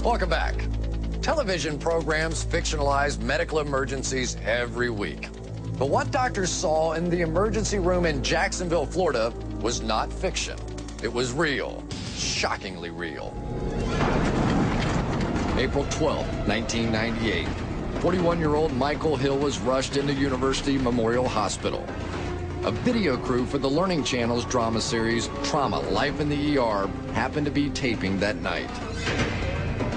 Welcome back. Television programs fictionalize medical emergencies every week. But what doctors saw in the emergency room in Jacksonville, Florida was not fiction. It was real, shockingly real. April 12, 1998. 41-year-old Michael Hill was rushed into University Memorial Hospital. A video crew for the Learning Channel's drama series, Trauma: Life in the ER, happened to be taping that night.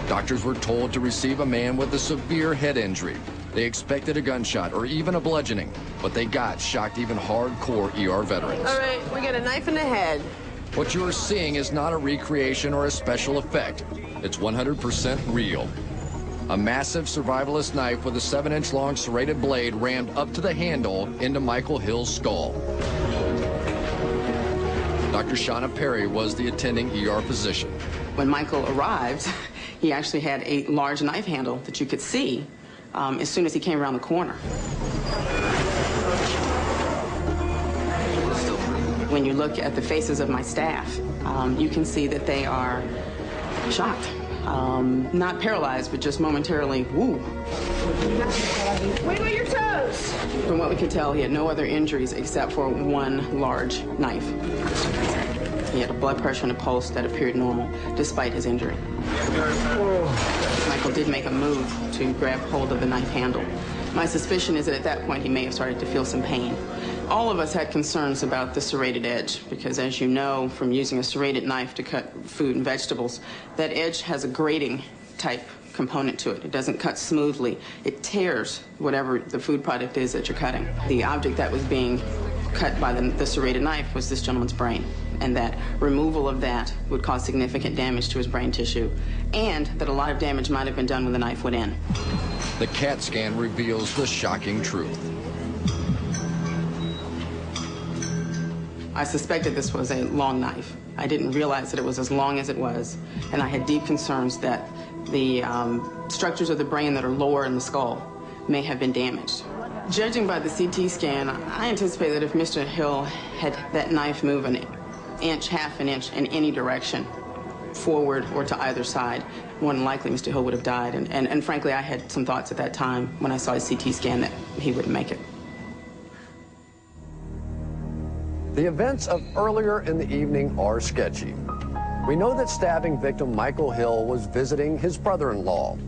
Doctors were told to receive a man with a severe head injury. They expected a gunshot or even a bludgeoning, but they got shocked even hardcore ER veterans. All right, we got a knife in the head. What you are seeing is not a recreation or a special effect. It's 100% real. A massive survivalist knife with a 7-inch long serrated blade rammed up to the handle into Michael Hill's skull. Dr. Shauna Perry was the attending ER physician. When Michael arrived, he actually had a large knife handle that you could see as soon as he came around the corner. When you look at the faces of my staff, you can see that they are shocked. Not paralyzed, but just momentarily, woo. Wiggle your toes. From what we could tell, he had no other injuries except for one large knife. He had a blood pressure and a pulse that appeared normal, despite his injury. Michael did make a move to grab hold of the knife handle. My suspicion is that at that point he may have started to feel some pain. All of us had concerns about the serrated edge because, as you know, from using a serrated knife to cut fruit and vegetables, that edge has a grating type component to it. It doesn't cut smoothly. It tears whatever the food product is that you're cutting. The object that was being cut by the serrated knife was this gentleman's brain, and that removal of that would cause significant damage to his brain tissue, and that a lot of damage might have been done when the knife went in. The CAT scan reveals the shocking truth. I suspected this was a long knife. I didn't realize that it was as long as it was, and I had deep concerns that the structures of the brain that are lower in the skull may have been damaged. Judging by the CT scan, I anticipate that if Mr. Hill had that knife move an inch, half an inch in any direction, forward or to either side, more than likely Mr. Hill would have died. And frankly, I had some thoughts at that time when I saw his CT scan that he wouldn't make it. The events of earlier in the evening are sketchy. We know that stabbing victim Michael Hill was visiting his brother-in-law.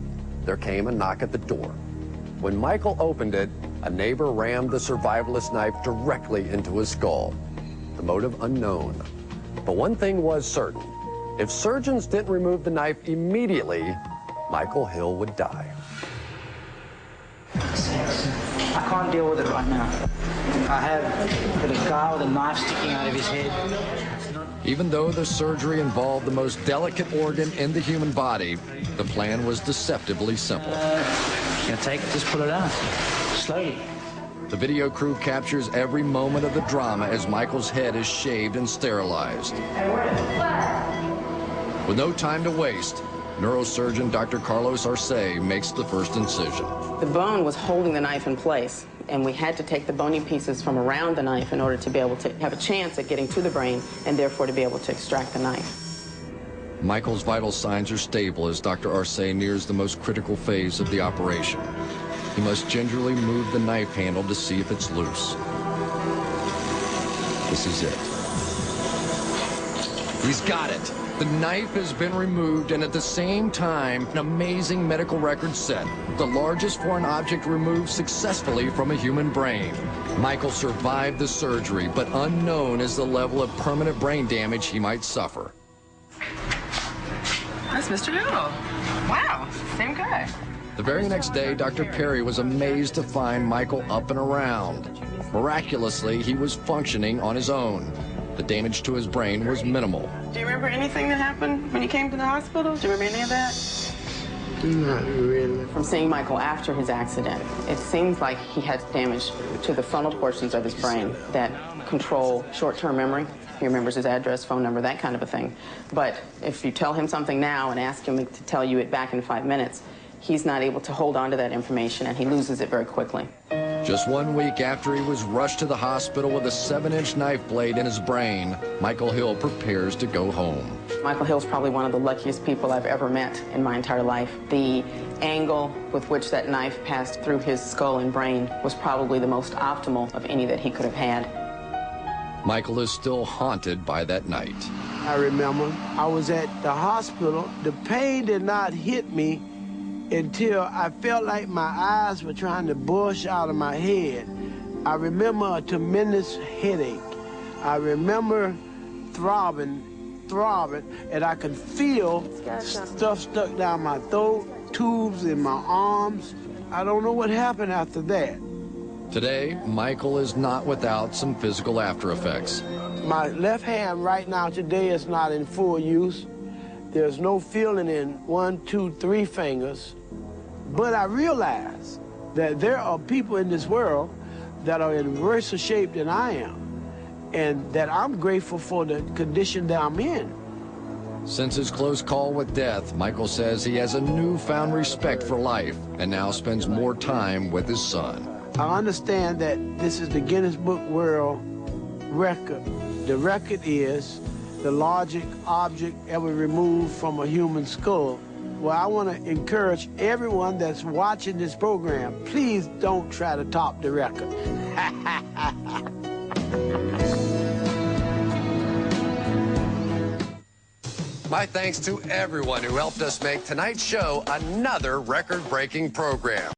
There came a knock at the door. When Michael opened it, a neighbor rammed the survivalist knife directly into his skull. The motive unknown. But one thing was certain. If surgeons didn't remove the knife immediately, Michael Hill would die. I can't deal with it right now. I have a guy with a knife sticking out of his head. Even though the surgery involved the most delicate organ in the human body, the plan was deceptively simple. Gonna take it, just pull it out, slowly. The video crew captures every moment of the drama as Michael's head is shaved and sterilized. With no time to waste, neurosurgeon Dr. Carlos Arce makes the first incision. The bone was holding the knife in place, and we had to take the bony pieces from around the knife in order to be able to have a chance at getting to the brain and therefore to be able to extract the knife. Michael's vital signs are stable as Dr. Arce nears the most critical phase of the operation. He must gingerly move the knife handle to see if it's loose. This is it. He's got it. The knife has been removed, and at the same time, an amazing medical record set. The largest foreign object removed successfully from a human brain. Michael survived the surgery, but unknown is the level of permanent brain damage he might suffer. That's Mr. Hill. Wow, same guy. The very next day, Dr. Perry was amazed to find Michael up and around. Miraculously, he was functioning on his own. The damage to his brain was minimal. Do you remember anything that happened when you came to the hospital? Do you remember any of that? Not really. From seeing Michael after his accident, it seems like he had damage to the frontal portions of his brain that control short-term memory. He remembers his address, phone number, that kind of a thing. But if you tell him something now and ask him to tell you it back in 5 minutes, he's not able to hold on to that information, and he loses it very quickly. Just 1 week after he was rushed to the hospital with a 7-inch knife blade in his brain, Michael Hill prepares to go home. Michael Hill's probably one of the luckiest people I've ever met in my entire life. The angle with which that knife passed through his skull and brain was probably the most optimal of any that he could have had. Michael is still haunted by that night. I remember I was at the hospital. The pain did not hit me until I felt like my eyes were trying to bush out of my head. I remember a tremendous headache. I remember throbbing, and I could feel stuff stuck down my throat, tubes in my arms. I don't know what happened after that. Today, Michael is not without some physical after effects. My left hand right now today is not in full use. There's no feeling in 1, 2, 3 fingers. But I realize that there are people in this world that are in worse shape than I am, and that I'm grateful for the condition that I'm in. Since his close call with death, Michael says he has a newfound respect for life and now spends more time with his son. I understand that this is the Guinness Book World Record. The record is the largest object ever removed from a human skull. Well, I want to encourage everyone that's watching this program, please don't try to top the record. My thanks to everyone who helped us make tonight's show another record-breaking program.